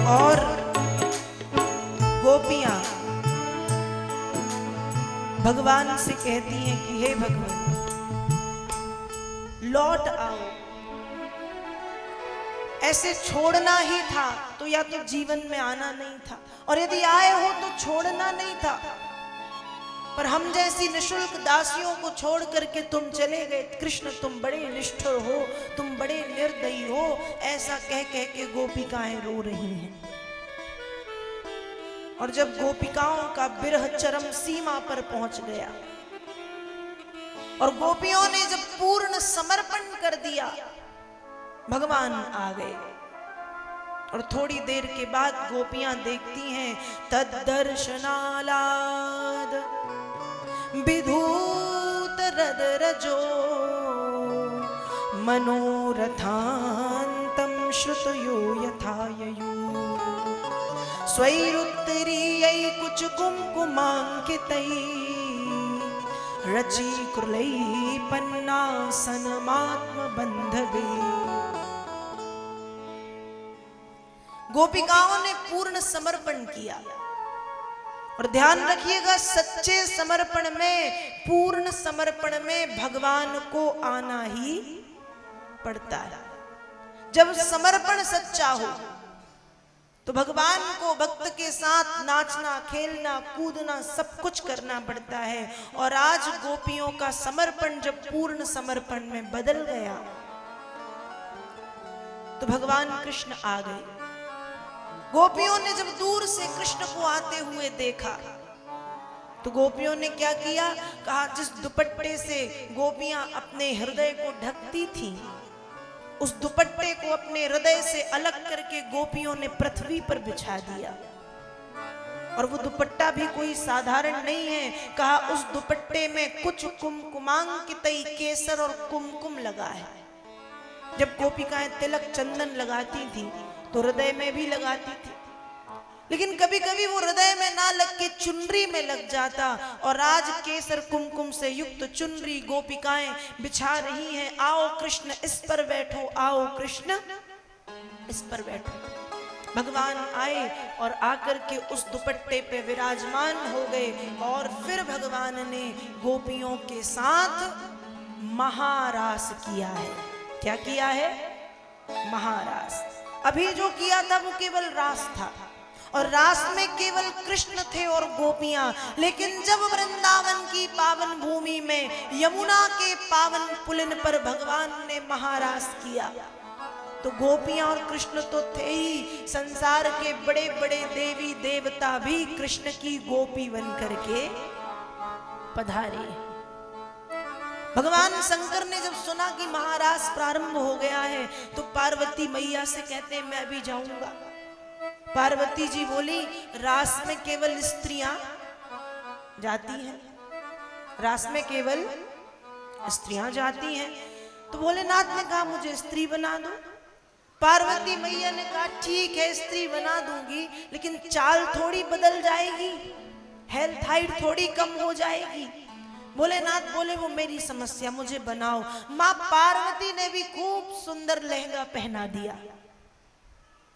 और गोपियां भगवान से कहती हैं कि हे भगवान लौट आओ, ऐसे छोड़ना ही था तो या तो जीवन में आना नहीं था, और यदि आए हो तो छोड़ना नहीं था, पर हम जैसी निशुल्क दासियों को छोड़ करके तुम चले गए। कृष्ण तुम बड़े निष्ठुर हो, तुम बड़े निर्दयी हो, ऐसा कह कह के गोपिकाएं रो रही हैं। और जब गोपिकाओं का विरह चरम सीमा पर पहुंच गया और गोपियों ने जब पूर्ण समर्पण कर दिया, भगवान आ गए। और थोड़ी देर के बाद गोपियां देखती हैं तद्दर्शनालाद विधूत हृद रजो मनोरथान्तं श्रुतयो यथाययु स्वैरुत्तरीयै कुच कुंकुमांकितै रचिकुलैपन्नासनमात्म बंधवे। गोपिकाओं ने पूर्ण समर्पण किया। और ध्यान रखिएगा, सच्चे समर्पण में, पूर्ण समर्पण में भगवान को आना ही पड़ता है। जब समर्पण सच्चा हो तो भगवान को भक्त के साथ नाचना, खेलना, कूदना, सब कुछ करना पड़ता है। और आज गोपियों का समर्पण जब पूर्ण समर्पण में बदल गया तो भगवान कृष्ण आ गए। गोपियों ने जब दूर से कृष्ण को आते हुए देखा तो गोपियों ने क्या किया, कहा जिस दुपट्टे से गोपियां अपने हृदय को ढकती थीं, उस दुपट्टे को अपने हृदय से अलग करके गोपियों ने पृथ्वी पर बिछा दिया। और वो दुपट्टा भी कोई साधारण नहीं है, कहा उस दुपट्टे में कुछ कुमकुमांकितई केसर और कुमकुम लगा है। जब गोपिकाएं तिलक चंदन लगाती थी तो हृदय में भी लगाती थी, लेकिन कभी कभी वो हृदय में ना लग के चुनरी में लग जाता। और आज केसर कुमकुम से युक्त चुनरी गोपिकाएं बिछा रही हैं। आओ कृष्ण इस पर बैठो, आओ कृष्ण इस पर बैठो। भगवान आए और आकर के उस दुपट्टे पे विराजमान हो गए। और फिर भगवान ने गोपियों के साथ महारास किया है। क्या किया है? महारास। अभी जो किया था वो केवल रास था, और रास में केवल कृष्ण थे और गोपियां। लेकिन जब वृंदावन की पावन भूमि में यमुना के पावन पुलिन पर भगवान ने महारास किया तो गोपियां और कृष्ण तो थे ही, संसार के बड़े बड़े देवी देवता भी कृष्ण की गोपी बन करके पधारे। भगवान शंकर ने जब सुना कि महारास प्रारंभ हो गया है तो पार्वती मैया से कहते हैं मैं भी जाऊंगा। पार्वती जी बोली रास में केवल स्त्रियां जाती हैं, रास में केवल स्त्रियां जाती हैं। तो भोलेनाथ ने कहा मुझे स्त्री बना दो। पार्वती मैया ने कहा ठीक है स्त्री बना दूंगी, लेकिन चाल थोड़ी बदल जाएगी, हेल्थ हाइट थोड़ी कम हो जाएगी। भोलेनाथ बोले वो मेरी समस्या, मुझे बनाओ। माँ पार्वती ने भी खूब सुंदर लहंगा पहना दिया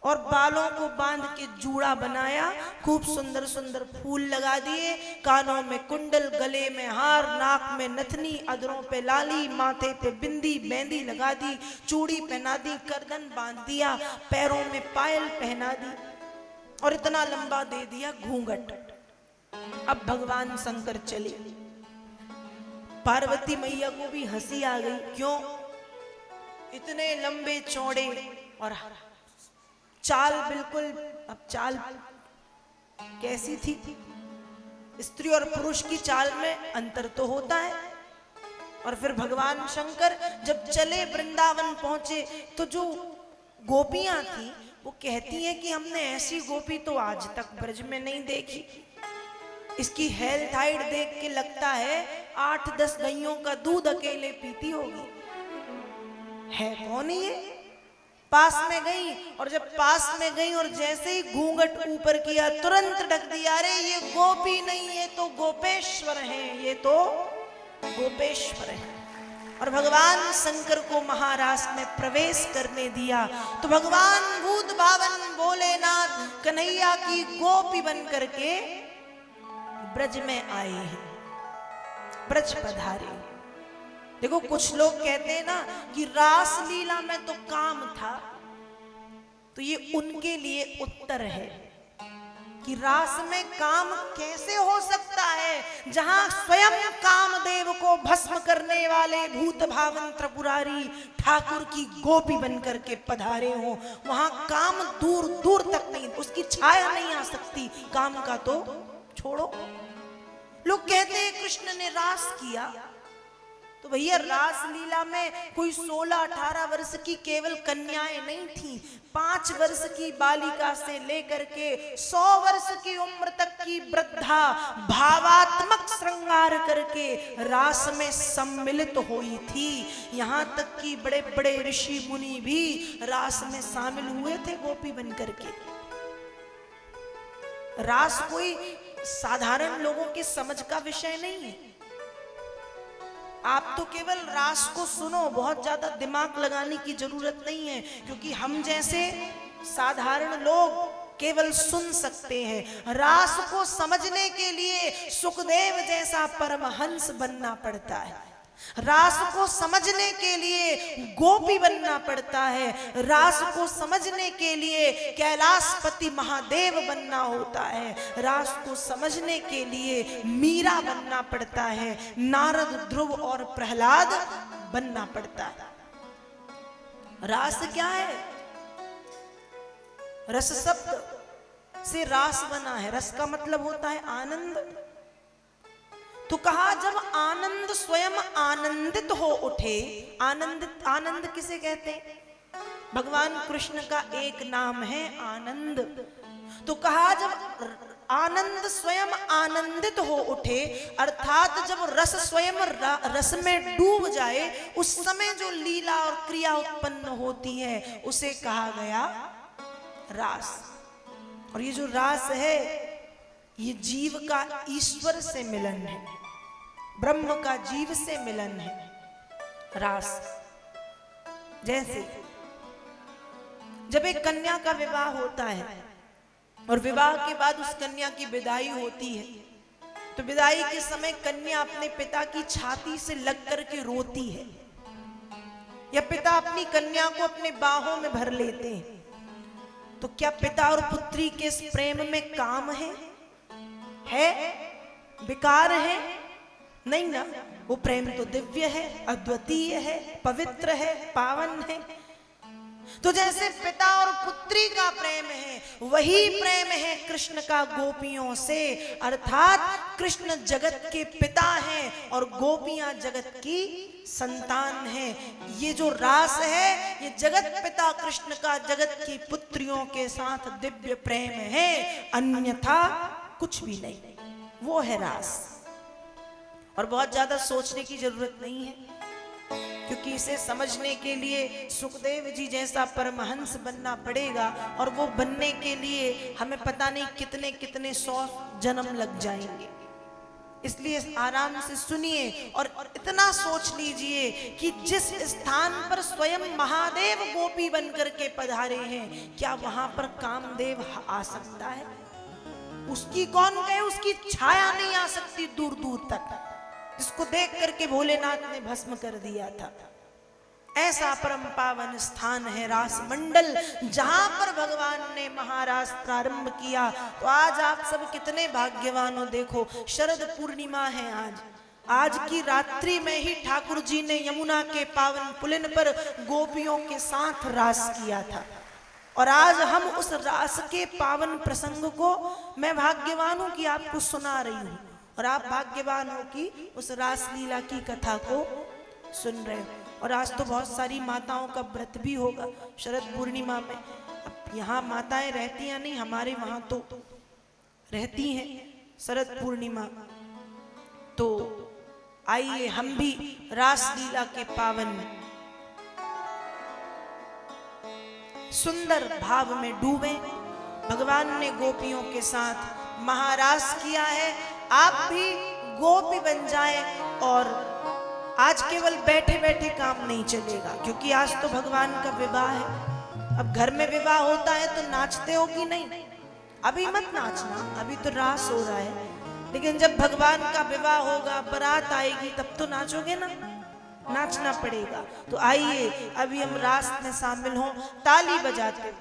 और बालों को बांध के जूड़ा बनाया, खूब सुंदर सुंदर फूल लगा दिए, कानों में कुंडल, गले में हार, नाक में नथनी, अधरों पे लाली, माथे पे बिंदी मेहंदी लगा दी, चूड़ी पहना दी, गर्दन बांध दिया, पैरों में पायल पहना दी और इतना लंबा दे दिया घूंघट। अब भगवान शंकर चले। पार्वती मैया को भी हंसी आ गई। क्यों? इतने लंबे चौड़े और चाल बिल्कुल, अब चाल कैसी थी? स्त्री और पुरुष की चाल में अंतर तो होता है। और फिर भगवान शंकर जब चले वृंदावन पहुंचे तो जो गोपियां थी वो कहती हैं कि हमने ऐसी गोपी तो आज तक ब्रज में नहीं देखी। इसकी हेल्थ हाइट देख के लगता है 8-10 गैयों का दूध अकेले पीती होगी। है कौन ये? पास में गई, और जब पास में गई और जैसे ही घूंघट ऊपर किया तुरंत ढक दिया। अरे ये गोपी नहीं, ये तो गोपेश्वर हैं, ये तो गोपेश्वर हैं। और भगवान शंकर को महारास में प्रवेश करने दिया तो भगवान भूत भावन भोलेनाथ कन्हैया की गोपी बन करके ब्रज में आए हैं, ब्रज पधारे। देखो कुछ लोग कहते हैं ना कि रास लीला में तो काम था, तो ये उनके लिए उत्तर है कि रास में काम कैसे हो सकता है जहां स्वयं कामदेव को भस्म करने वाले भूत भावन त्रिपुरारी ठाकुर की गोपी बनकर के पधारे हो। वहां काम दूर दूर तक नहीं, उसकी छाया नहीं आ सकती। काम का तो छोड़ो। लोग कहते हैं कृष्ण ने रास किया, तो भैया रास लीला में कोई 16-18 वर्ष की केवल कन्याएं नहीं थी, 5 वर्ष की बालिका से लेकर के 100 वर्ष की उम्र तक की वृद्धा भावात्मक श्रृंगार करके रास में सम्मिलित हुई थी। यहाँ तक कि बड़े बड़े ऋषि मुनि भी रास में शामिल हुए थे गोपी बनकर के। रास कोई साधारण लोगों की समझ का विषय नहीं है। आप तो केवल रास को सुनो, बहुत ज्यादा दिमाग लगाने की जरूरत नहीं है, क्योंकि हम जैसे साधारण लोग केवल सुन सकते हैं। रास को समझने के लिए सुखदेव जैसा परमहंस बनना पड़ता है, रास को समझने के लिए गोपी बनना पड़ता है, रास को समझने के लिए कैलाशपति महादेव बनना होता है, रास को समझने के लिए मीरा बनना पड़ता है, नारद, ध्रुव और प्रहलाद बनना पड़ता है। रास क्या है? रस शब्द से रास बना है। रस का मतलब होता है आनंद। तो कहा जब आनंद स्वयं आनंदित हो उठे, आनंद किसे कहते हैं? भगवान कृष्ण का एक नाम है आनंद। तो कहा जब आनंद स्वयं आनंदित हो उठे, अर्थात जब रस स्वयं रस में डूब जाए, उस समय जो लीला और क्रिया उत्पन्न होती है उसे कहा गया रास। और ये जो रास है ये जीव का ईश्वर से मिलन है, ब्रह्म का जीव से मिलन है रास। जैसे जब एक कन्या का विवाह होता है और विवाह के बाद उस कन्या की विदाई होती है, तो विदाई के समय कन्या अपने पिता की छाती से लग करके रोती है, या पिता अपनी कन्या को अपने बाहों में भर लेते हैं। तो क्या पिता और पुत्री के इस प्रेम में काम है? विकार है? नहीं ना। वो प्रेम तो दिव्य है, अद्वितीय है, पवित्र है, पावन है। तो जैसे पिता और पुत्री का प्रेम है, वही प्रेम है कृष्ण का गोपियों से, अर्थात कृष्ण जगत के पिता हैं और गोपियां जगत की संतान हैं। ये जो रास है ये जगत पिता कृष्ण का जगत की पुत्रियों के साथ दिव्य प्रेम है, अन्यथा कुछ भी नहीं। वो है रास। और बहुत ज्यादा सोचने की जरूरत नहीं है, क्योंकि इसे समझने के लिए सुखदेव जी जैसा परमहंस बनना पड़ेगा, और वो बनने के लिए हमें पता नहीं कितने कितने 100 जन्म लग जाएंगे। इसलिए आराम से सुनिए और इतना सोच लीजिए कि जिस स्थान पर स्वयं महादेव गोपी बनकर के पधारे हैं, क्या वहां पर कामदेव आ सकता है? उसकी कौन कहे, उसकी छाया नहीं आ सकती दूर दूर तक, जिसको देख करके भोलेनाथ ने भस्म कर दिया था। ऐसा परम पावन स्थान है रास मंडल, जहां पर भगवान ने महारास प्रारंभ किया। तो आज आप सब कितने भाग्यवान हो। देखो शरद पूर्णिमा है आज की रात्रि में ही ठाकुर जी ने यमुना के पावन पुलिन पर गोपियों के साथ रास किया था, और आज हम उस रास के पावन प्रसंग को, मैं भाग्यवान हूं कि आपको सुना रही हूं, और आप भाग्यवान हो कि उस रास लीला की कथा को सुन रहे हो। और आज तो बहुत सारी माताओं का व्रत भी होगा शरद पूर्णिमा में। अब यहाँ माताएं रहती हैं नहीं, हमारे वहां तो रहती हैं शरद पूर्णिमा। तो आइए हम भी रास लीला के पावन सुंदर भाव में डूबे। भगवान ने गोपियों के साथ महारास किया है, आप भी गोपी बन जाएं। और आज केवल बैठे बैठे काम नहीं चलेगा, क्योंकि आज तो भगवान का विवाह है। अब घर में विवाह होता है तो नाचते हो कि नहीं? अभी मत नाचना, अभी तो रास हो रहा है, लेकिन जब भगवान का विवाह होगा, बारात आएगी, तब तो नाचोगे ना, नाचना पड़ेगा। तो आइए अभी हम रास में शामिल हों, ताली बजाते